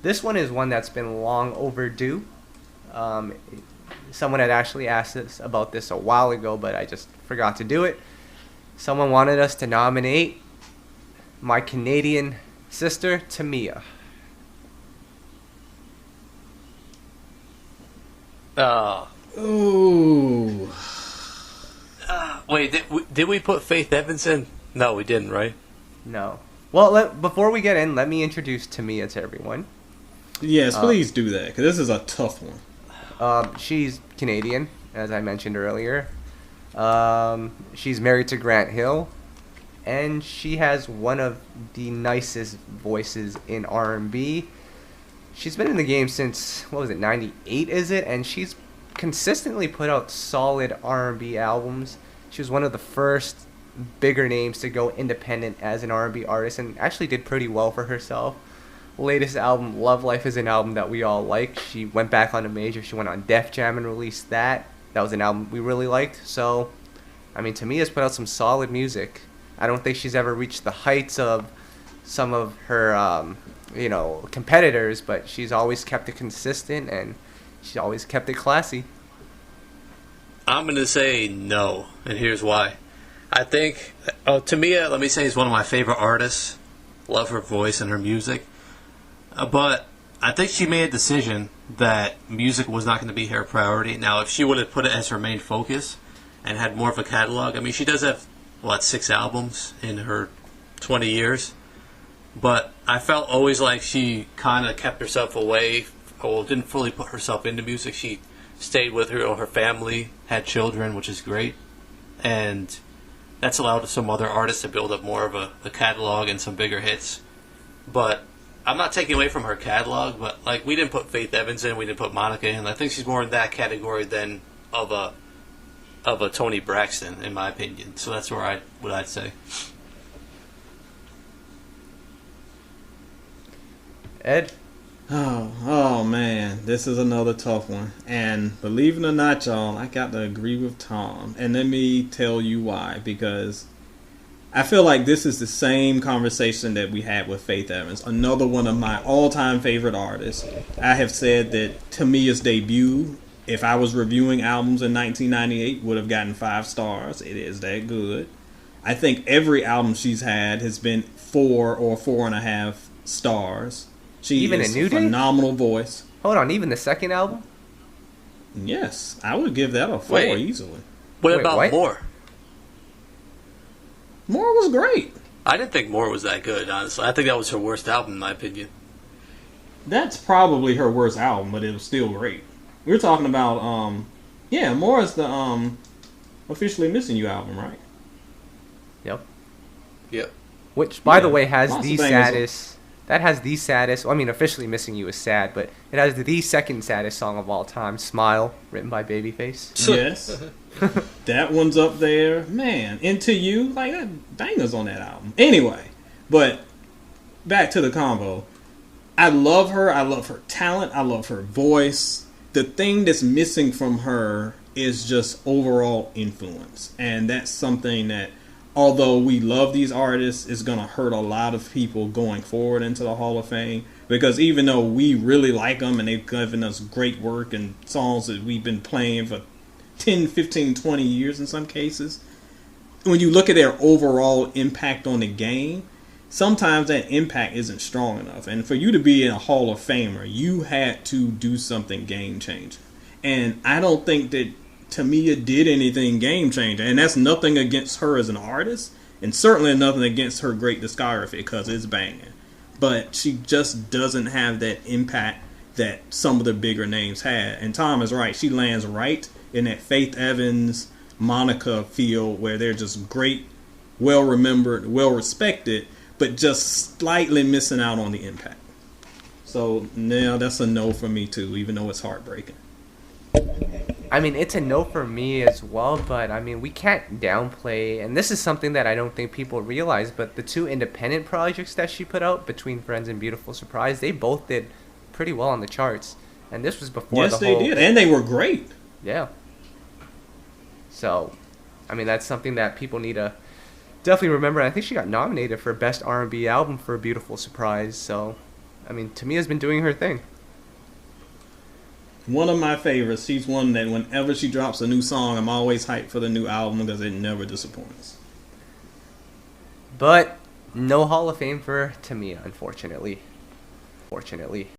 This one is one that's been long overdue. Um, Someone had actually asked us about this a while ago, but I just forgot to do it. Someone wanted us to nominate my Canadian sister, Tamia. Uh, Ooh. Wait, did we put Faith Evans in? No, we didn't, right? No. Well, before we get in, let me introduce Tamia to everyone. Yes, please do that, because this is a tough one. She's Canadian, as I mentioned earlier. She's married to Grant Hill, and she has one of the nicest voices in R&B. She's been in the game since, what was it, 98 is it? And she's consistently put out solid R&B albums. She was one of the first bigger names to go independent as an R&B artist and actually did pretty well for herself. Latest album, Love Life, is an album that we all like. She went back on a major. She went on Def Jam and released that. That was an album we really liked. So, I mean, Tamia's put out some solid music. I don't think she's ever reached the heights of some of her, competitors, but she's always kept it consistent and she's always kept it classy. I'm going to say no, and here's why. I think Tamia, let me say, is one of my favorite artists. Love her voice and her music. But I think she made a decision that music was not going to be her priority. Now, if she would have put it as her main focus and had more of a catalog, I mean, she does have, 6 albums in her 20 years. But I felt always like she kind of kept herself away, or didn't fully put herself into music. She stayed with her family, had children, which is great. And that's allowed some other artists to build up more of a catalog and some bigger hits. But I'm not taking away from her catalog, but we didn't put Faith Evans in, we didn't put Monica in. I think she's more in that category than of a Toni Braxton, in my opinion. So that's what I'd say. Ed? Oh man, this is another tough one. And believe it or not, y'all, I got to agree with Tom. And let me tell you why. Because I feel like this is the same conversation that we had with Faith Evans, another one of my all-time favorite artists. I have said that Tamia's debut, if I was reviewing albums in 1998, would have gotten 5 stars. It is that good. I think every album she's had has been 4 or 4.5 stars. She Even is a New a Day? phenomenal voice. Hold on, even the second album? Yes, I would give that a 4 Wait. easily. What Wait, about what? More? More was great. I didn't think More was that good, honestly. I think that was her worst album, in my opinion. That's probably her worst album, but it was still great. We were talking about, More is the Officially Missing You album, right? Yep. Yep. Which, by the Yeah, way, has lots the of bangers. saddest... That has the saddest... I mean, Officially Missing You is sad, but it has the second saddest song of all time, Smile, written by Babyface. Yes. That one's up there. Man, Into You, that bangers on that album. Anyway, but back to the combo. I love her. I love her talent. I love her voice. The thing that's missing from her is just overall influence. And that's something that, although we love these artists, is going to hurt a lot of people going forward into the Hall of Fame. Because even though we really like them and they've given us great work and songs that we've been playing for 10, 15, 20 years in some cases, when you look at their overall impact on the game, sometimes that impact isn't strong enough. And for you to be in a Hall of Famer, you had to do something game-changing. And I don't think that Tamia did anything game-changing. And that's nothing against her as an artist, and certainly nothing against her great discography, because it's banging. But she just doesn't have that impact that some of the bigger names had. And Tom is right. She lands right in that Faith Evans, Monica field where they're just great, well-remembered, well-respected, but just slightly missing out on the impact. So, now that's a no for me, too, even though it's heartbreaking. I mean, it's a no for me as well, but I mean, we can't downplay, and this is something that I don't think people realize, but the 2 independent projects that she put out, Between Friends and Beautiful Surprise, they both did pretty well on the charts. And this was before Yes, the they whole... did, and they were great. Yeah. So, I mean, that's something that people need to definitely remember. I think she got nominated for Best R&B Album for Beautiful Surprise, so... I mean, Tamia's been doing her thing. One of my favorites. She's one that whenever she drops a new song, I'm always hyped for the new album because it never disappoints. But no Hall of Fame for Tamia, unfortunately. Fortunately.